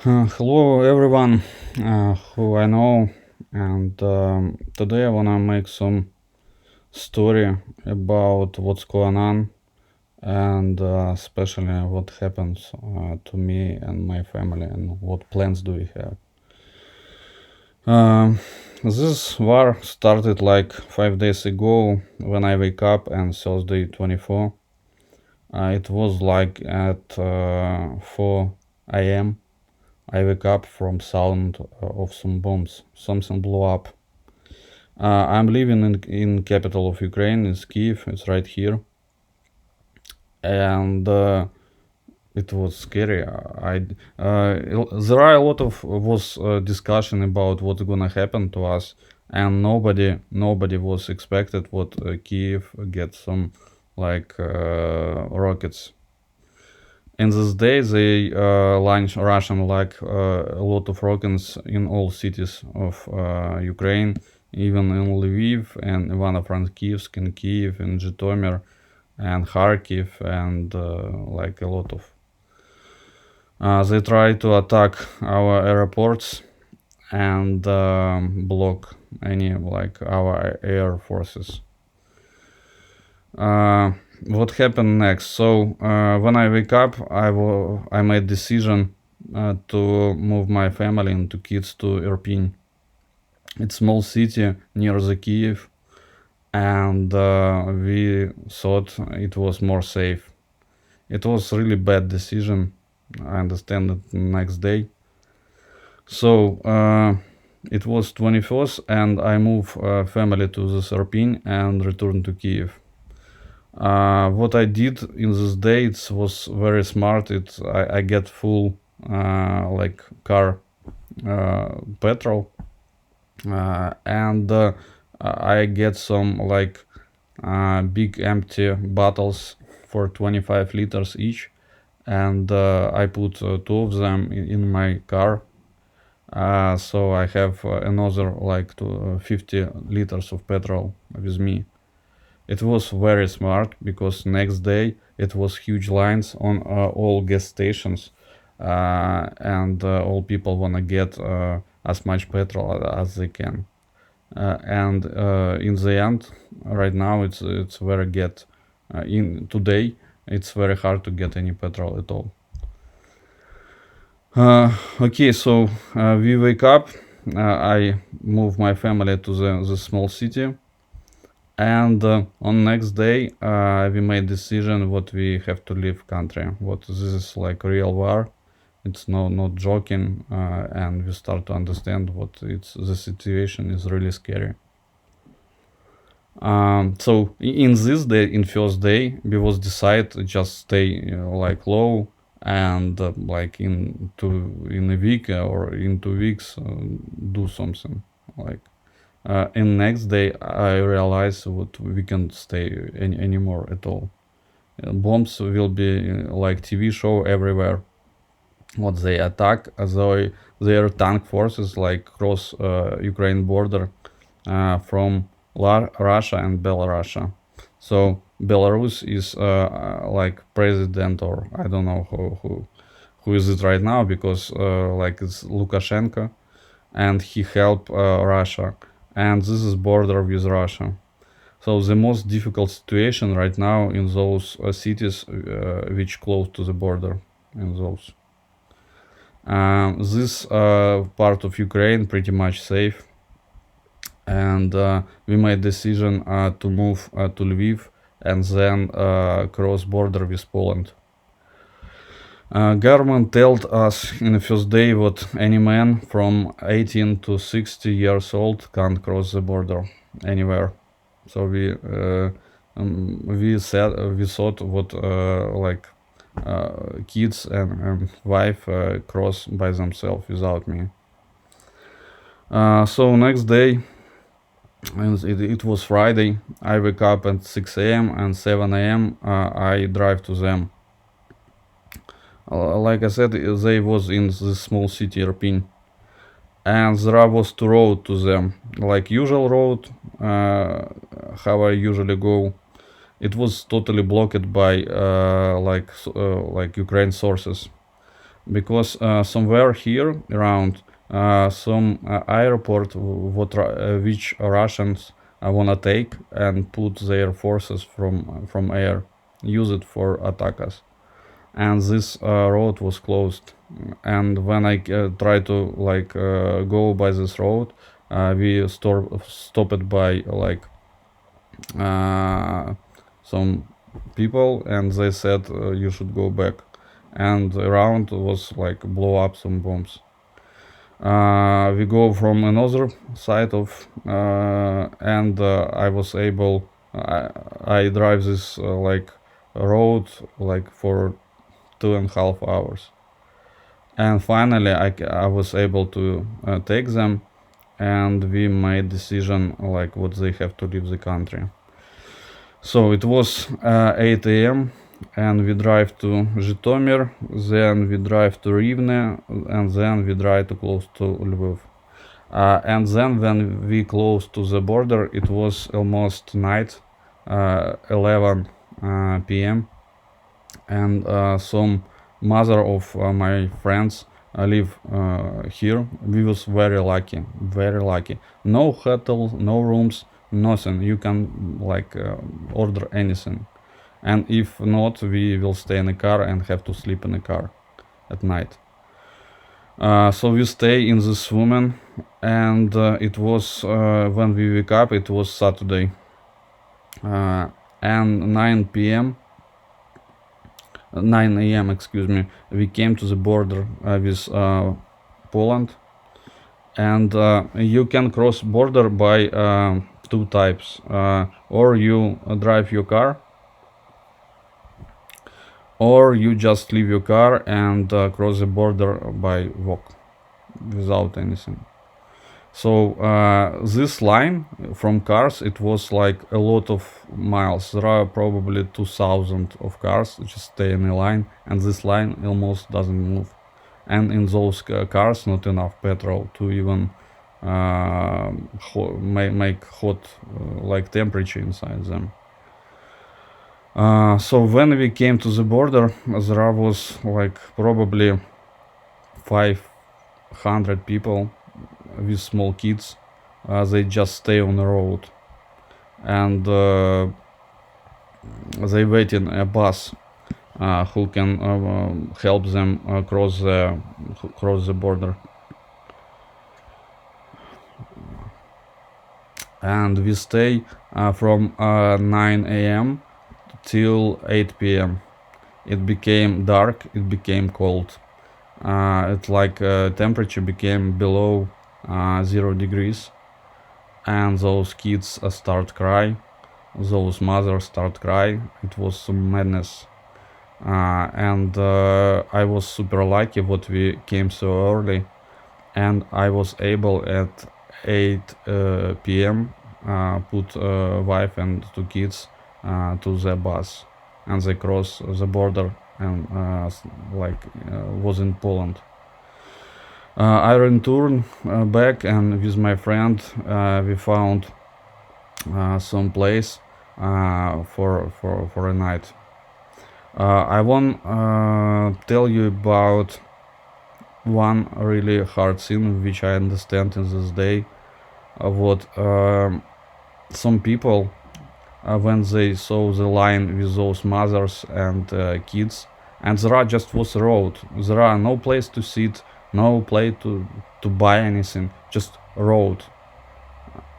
Hello everyone who I know, and today I wanna make some story about what's going on and especially what happens to me and my family and what plans do we have. Um, this war started like 5 days ago when I wake up and Thursday 24. It was like at 4 a.m. I wake up from sound of some bombs. Something blew up. I'm living in capital of Ukraine. It's Kiev. It's right here, and it was scary. There are a lot of was discussion about what's gonna happen to us, and nobody was expected what Kiev get some like rockets. In this day, they launch Russian like a lot of rockets in all cities of Ukraine, even in Lviv and Ivano-Frankivsk and Kiev and Zhytomyr and Kharkiv and like a lot of. They try to attack our airports and block any like our air forces. Uh, what happened next? So when I wake up, I made decision to move my family and two kids to Irpin. It's small city near the Kiev, and we thought it was more safe. It was really bad decision. I understand it next day. So it was 24th, and I move family to the Irpin and return to Kiev. What I did in these days was very smart. I get full like car petrol, and I get some like big empty bottles for 25 liters each, and I put two of them in my car. So I have another like 50 liters of petrol with me. It was very smart because next day it was huge lines on all gas stations, and all people wanna get as much petrol as they can. And in the end, right now it's very get in today it's very hard to get any petrol at all. Okay, so we wake up. I move my family to the small city, and on next day we made decision what we have to leave country, what this is like real war. It's not joking, and we start to understand what it's the situation is really scary. So in this day, in first day, we was decide to just stay like low, and like in a week or in 2 weeks do something like. And next day, I realized what we can't stay anymore at all. Bombs will be like TV show everywhere. What they attack, as though their tank forces like cross Ukraine border from Russia and Belarus. So Belarus is like president, or I don't know who is it right now, because like it's Lukashenko, and he helped Russia, and this is border with Russia. So the most difficult situation right now in those cities which close to the border, in those. This part of Ukraine pretty much safe, and we made decision to move to Lviv and then cross border with Poland. Government told us in the first day that any man from 18 to 60 years old can't cross the border anywhere. So we thought what like kids and wife cross by themselves without me. So next day, and it was Friday. I wake up at 6 a.m. and 7 a.m. I drive to them. Like I said, they was in the small city Irpin, and there was two road to them. Like usual road, how I usually go. It was totally blocked by like Ukraine sources. because somewhere here around some airport which Russians wanna take and put their forces from air, use it for attacks, and this road was closed. And when I try to like go by this road, we stopped by like some people, and they said you should go back, and around was like blow up some bombs. We go from another side of and I was able I drive this like road like for 2.5 hours, and finally I was able to take them, and we made decision like what they have to leave the country. So it was 8 a.m. and we drive to Zhytomyr, then we drive to Rivne, and then we drive to close to Lviv. And then when we close to the border, it was almost night, 11 p.m. And some mother of my friends live here. We was very lucky, very lucky. No hotel, no rooms, nothing. You can like order anything, and if not, we will stay in a car and have to sleep in a car at night. So we stay in this woman, and it was when we wake up, it was Saturday, and 9 a.m. excuse me, we came to the border with Poland, and you can cross border by two types, or you drive your car, or you just leave your car and cross the border by walk without anything. So this line from cars, it was like a lot of miles. There are probably 2,000 of cars just stay in a line, and this line almost doesn't move. And in those cars, not enough petrol to even make hot like temperature inside them. So when we came to the border, there was like probably 500 people with small kids. They just stay on the road, and they wait in a bus who can help them cross the border. And we stay from 9 a.m. till 8 p.m. It became dark, it became cold. It like temperature became below 0 degrees, and those kids start cry, those mothers start cry. It was some madness. And I was super lucky what we came so early, and I was able at 8 p.m. Put wife and two kids to the bus, and they cross the border and was in Poland. I returned back, and with my friend we found some place for a night. I want tell you about one really hard scene which I understand in this day. What some people when they saw the line with those mothers and kids, and there are just was a road. There are no place to sit, no place to buy anything, just road,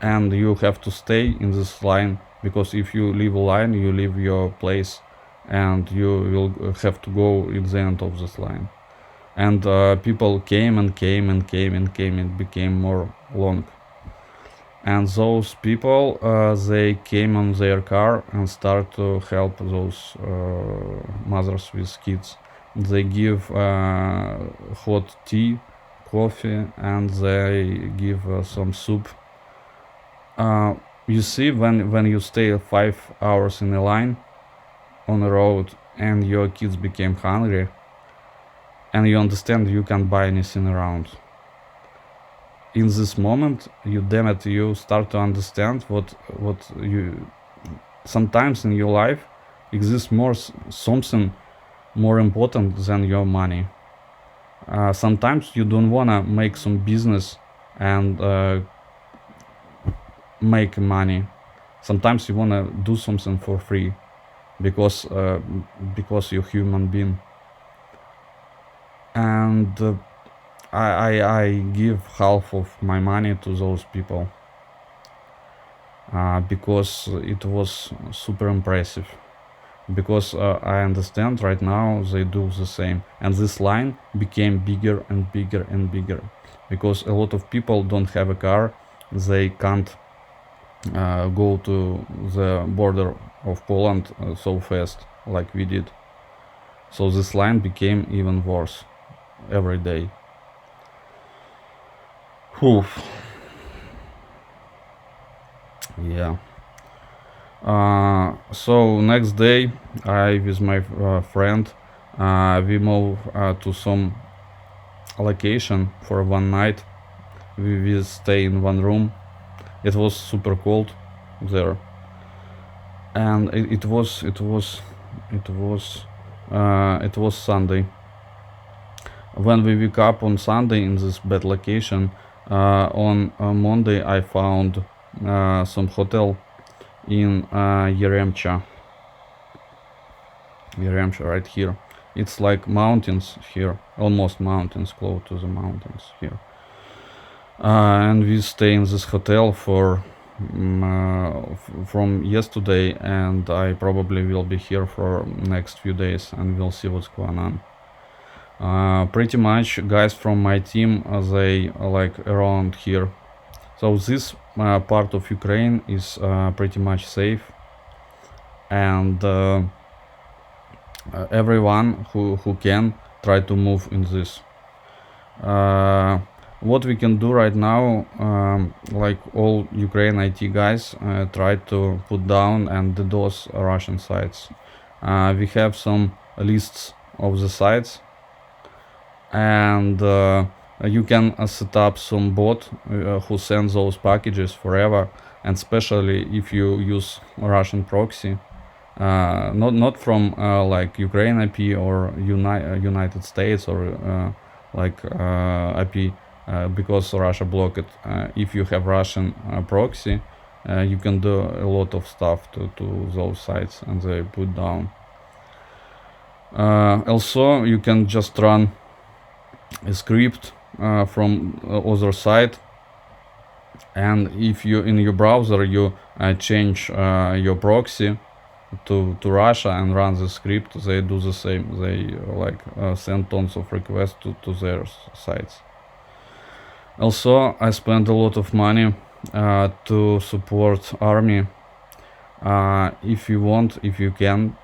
and you have to stay in this line, because if you leave a line, you leave your place, and you will have to go in the end of this line. And people came and came and came and came. It became more long. And those people they came on their car and start to help those mothers with kids. They give hot tea, coffee, and they give some soup. You see, when you stay 5 hours in a line on the road and your kids became hungry, and you understand you can't buy anything around, in this moment you start to understand what you sometimes in your life exists more something more important than your money. sometimes you don't wanna make some business and make money. Sometimes you wanna do something for free because you're human being. And I give half of my money to those people because it was super impressive. Because I understand right now they do the same, and this line became bigger and bigger and bigger because a lot of people don't have a car. They can't go to the border of Poland so fast like we did. So this line became even worse every day. Whew. Yeah. So next day I with my friend we move to some location for one night. We stay in one room. It was super cold there, and it was Sunday. When we wake up on Sunday in this bad location, on Monday I found some hotel in Yaremcha right here. It's like mountains here, almost mountains, close to the mountains here. And we stay in this hotel for from yesterday, and I probably will be here for next few days, and we'll see what's going on. Pretty much guys from my team they are like around here. So this part of Ukraine is pretty much safe, and everyone who can try to move in this. What we can do right now, like all Ukraine IT guys try to put down and DDoS Russian sites. We have some lists of the sites, and you can set up some bot who sends those packages forever, and especially if you use Russian proxy, not from like Ukraine IP or United States or like IP, because Russia blocked it. If you have Russian proxy, you can do a lot of stuff to those sites, and they put down. Also, you can just run a script from other side, and if you in your browser you change your proxy to Russia and run the script, they do the same. They like send tons of requests to their sites. Also, I spent a lot of money to support army. If you want, if you can,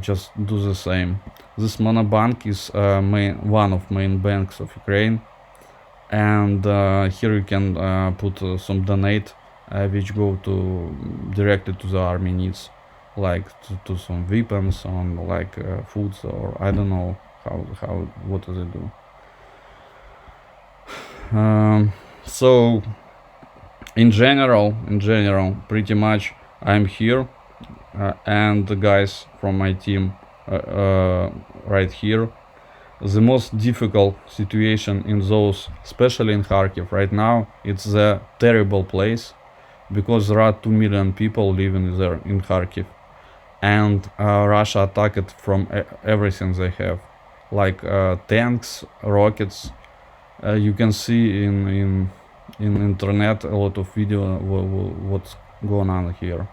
just do the same. This Monobank is one of main banks of Ukraine, and here you can put some donate which go to directly to the army needs, like to some weapons, on like foods, or I don't know what do they do. So in general, pretty much I'm here, and the guys from my team right here. The most difficult situation in those, especially in Kharkiv right now, it's a terrible place because there are 2 million people living there in Kharkiv, and Russia attacked from everything they have, like tanks, rockets. You can see in internet a lot of video what's going on here.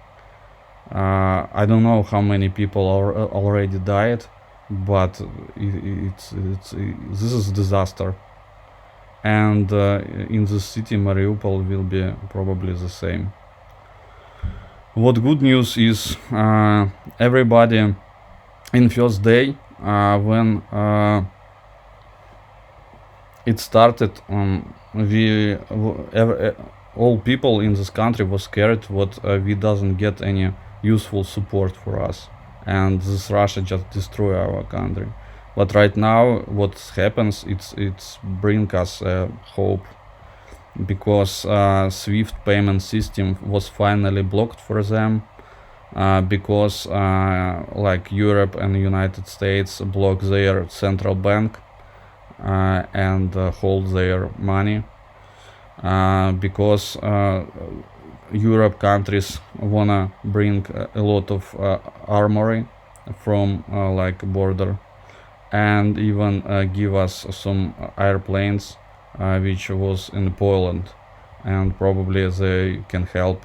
I don't know how many people are already died, but this is disaster. And in the city Mariupol will be probably the same. What good news is, everybody in first day when it started, all people in this country was scared what we doesn't get any useful support for us, and this Russia just destroy our country. But right now what happens, it's bring us hope, because SWIFT payment system was finally blocked for them, because like Europe and United States block their central bank, and hold their money, because Europe countries wanna bring a lot of armory from like border, and even give us some airplanes which was in Poland, and probably they can help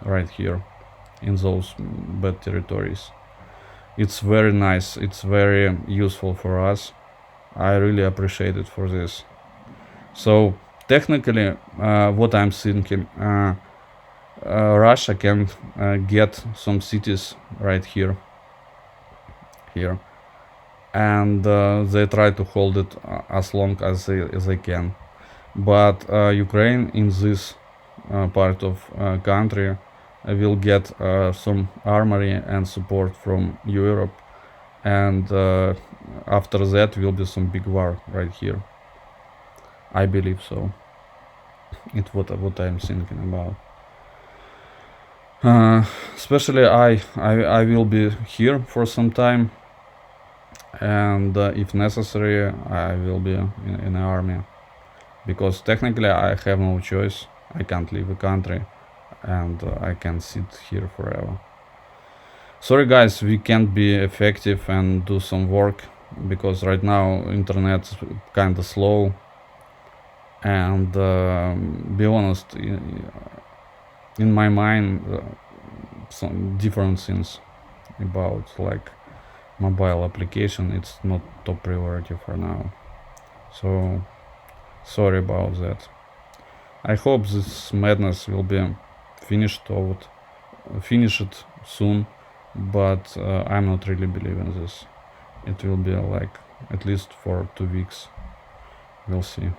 right here in those bad territories. It's very nice, it's very useful for us. I really appreciate it for this. So technically, what I'm thinking, Russia can get some cities right here, and they try to hold it as long as they can. But Ukraine in this part of country will get some armory and support from Europe, and after that will be some big war right here. I believe so. It's what I'm thinking about. Especially I will be here for some time, and if necessary I will be in the army, because technically I have no choice. I can't leave the country, and I can sit here forever. Sorry guys, we can't be effective and do some work because right now internet's kinda slow, and be honest, in my mind some different things about like mobile application, it's not top priority for now. So sorry about that. I hope this madness will be finished soon, but I'm not really believing this. It will be like at least for 2 weeks. We'll see.